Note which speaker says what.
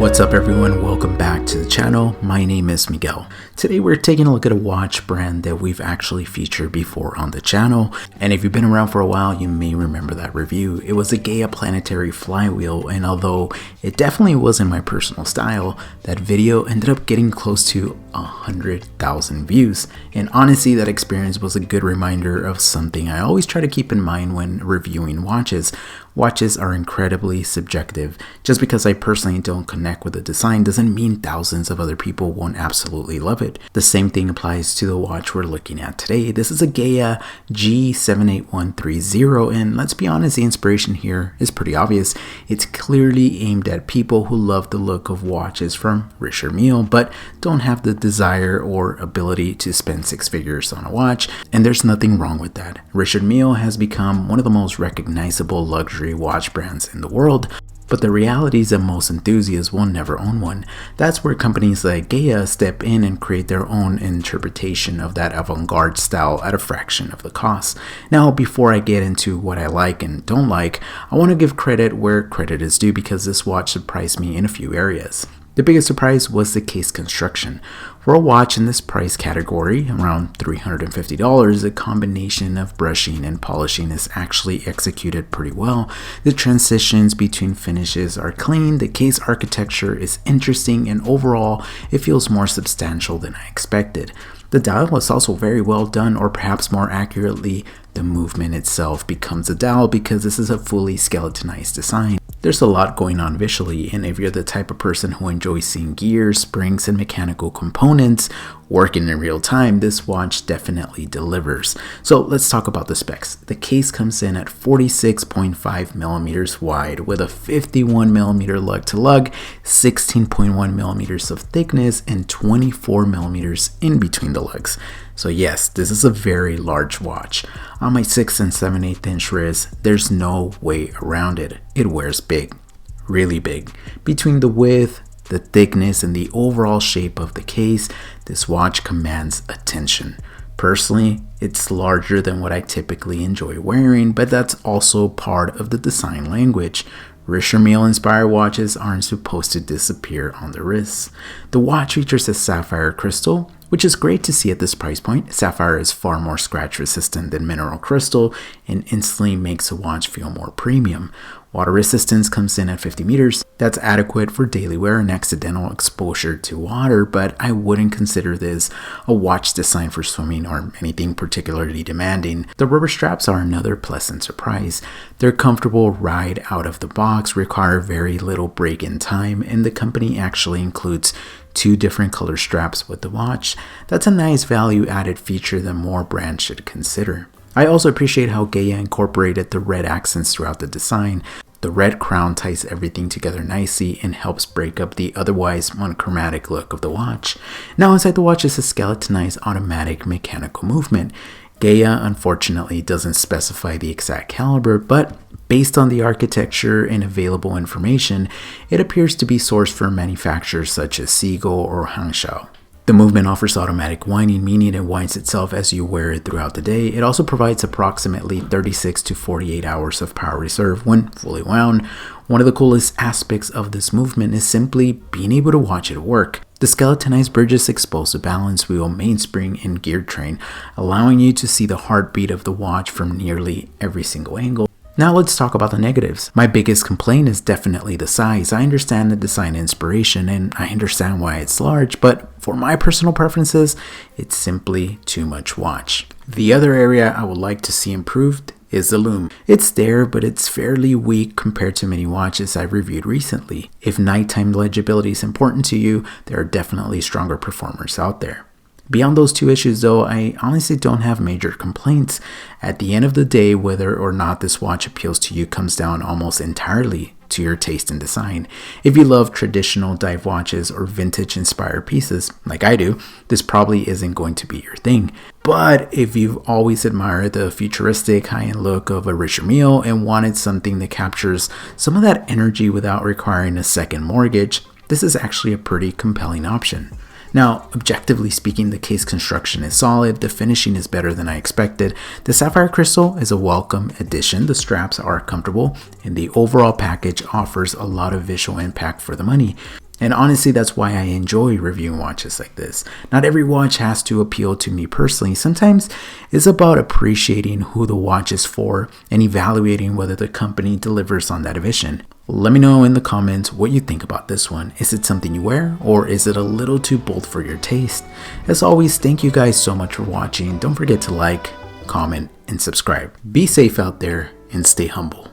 Speaker 1: What's up everyone, welcome back to the channel. My name is Miguel. Today we're taking a look at a watch brand that we've actually featured before on the channel. And if you've been around for a while, you may remember that review. It was a Geya planetary flywheel, and although it definitely wasn't my personal style, that video ended up getting close to 100,000 views. And honestly, that experience was a good reminder of something I always try to keep in mind when reviewing watches. Watches are incredibly subjective. Just because I personally don't connect with the design doesn't mean thousands of other people won't absolutely love it. The same thing applies to the watch we're looking at today. This is a Geya G78130, and let's be honest, the inspiration here is pretty obvious. It's clearly aimed at people who love the look of watches from Richard Mille, but don't have the desire or ability to spend six figures on a watch, and there's nothing wrong with that. Richard Mille has become one of the most recognizable luxury watch brands in the world, but the reality is that most enthusiasts will never own one. That's where companies like Geya step in and create their own interpretation of that avant-garde style at a fraction of the cost. Now, before I get into what I like and don't like, I want to give credit where credit is due because this watch surprised me in a few areas. The biggest surprise was the case construction. For a watch in this price category, around $350, a combination of brushing and polishing is actually executed pretty well. The transitions between finishes are clean, the case architecture is interesting, and overall, it feels more substantial than I expected. The dial was also very well done, or perhaps more accurately, the movement itself becomes a dial because this is a fully skeletonized design. There's a lot going on visually, and if you're the type of person who enjoys seeing gears, springs, and mechanical components working in real time, this watch definitely delivers. So let's talk about the specs. The case comes in at 46.5 millimeters wide with a 51 millimeter lug to lug, 16.1 millimeters of thickness, and 24 millimeters in between the lugs. So yes, this is a very large watch. On my 6 and 7/8 inch wrist, there's no way around it. It wears big, really big. Between the width, the thickness, and the overall shape of the case, this watch commands attention. Personally, it's larger than what I typically enjoy wearing, but that's also part of the design language. Richard Mille inspired watches aren't supposed to disappear on the wrist. The watch features a sapphire crystal, which is great to see at this price point. Sapphire is far more scratch resistant than mineral crystal and instantly makes a watch feel more premium. Water resistance comes in at 50 meters. That's adequate for daily wear and accidental exposure to water, but I wouldn't consider this a watch designed for swimming or anything particularly demanding. The rubber straps are another pleasant surprise. They're comfortable right out of the box, require very little break-in time, and the company actually includes 2 different color straps with the watch. That's a nice value-added feature that more brands should consider. I also appreciate how Geya incorporated the red accents throughout the design. The red crown ties everything together nicely and helps break up the otherwise monochromatic look of the watch. Now inside the watch is a skeletonized automatic mechanical movement. Geya unfortunately doesn't specify the exact caliber, but based on the architecture and available information, it appears to be sourced from manufacturers such as Seagull or Hangzhou. The movement offers automatic winding, meaning it winds itself as you wear it throughout the day. It also provides approximately 36 to 48 hours of power reserve when fully wound. One of the coolest aspects of this movement is simply being able to watch it work. The skeletonized bridges expose the balance wheel, mainspring, and gear train, allowing you to see the heartbeat of the watch from nearly every single angle. Now let's talk about the negatives. My biggest complaint is definitely the size. I understand the design inspiration and I understand why it's large, but for my personal preferences, it's simply too much watch. The other area I would like to see improved is the lume. It's there, but it's fairly weak compared to many watches I've reviewed recently. If nighttime legibility is important to you, there are definitely stronger performers out there. Beyond those 2 issues though, I honestly don't have major complaints. At the end of the day, whether or not this watch appeals to you comes down almost entirely to your taste and design. If you love traditional dive watches or vintage inspired pieces, like I do, this probably isn't going to be your thing. But if you've always admired the futuristic high-end look of a Richard Mille and wanted something that captures some of that energy without requiring a second mortgage, this is actually a pretty compelling option. Now, objectively speaking, the case construction is solid, the finishing is better than I expected, the sapphire crystal is a welcome addition, the straps are comfortable, and the overall package offers a lot of visual impact for the money. And honestly, that's why I enjoy reviewing watches like this. Not every watch has to appeal to me personally. Sometimes it's about appreciating who the watch is for and evaluating whether the company delivers on that vision. Let me know in the comments what you think about this one. Is it something you wear, or is it a little too bold for your taste? As always, thank you guys so much for watching. Don't forget to like, comment, and subscribe. Be safe out there and stay humble.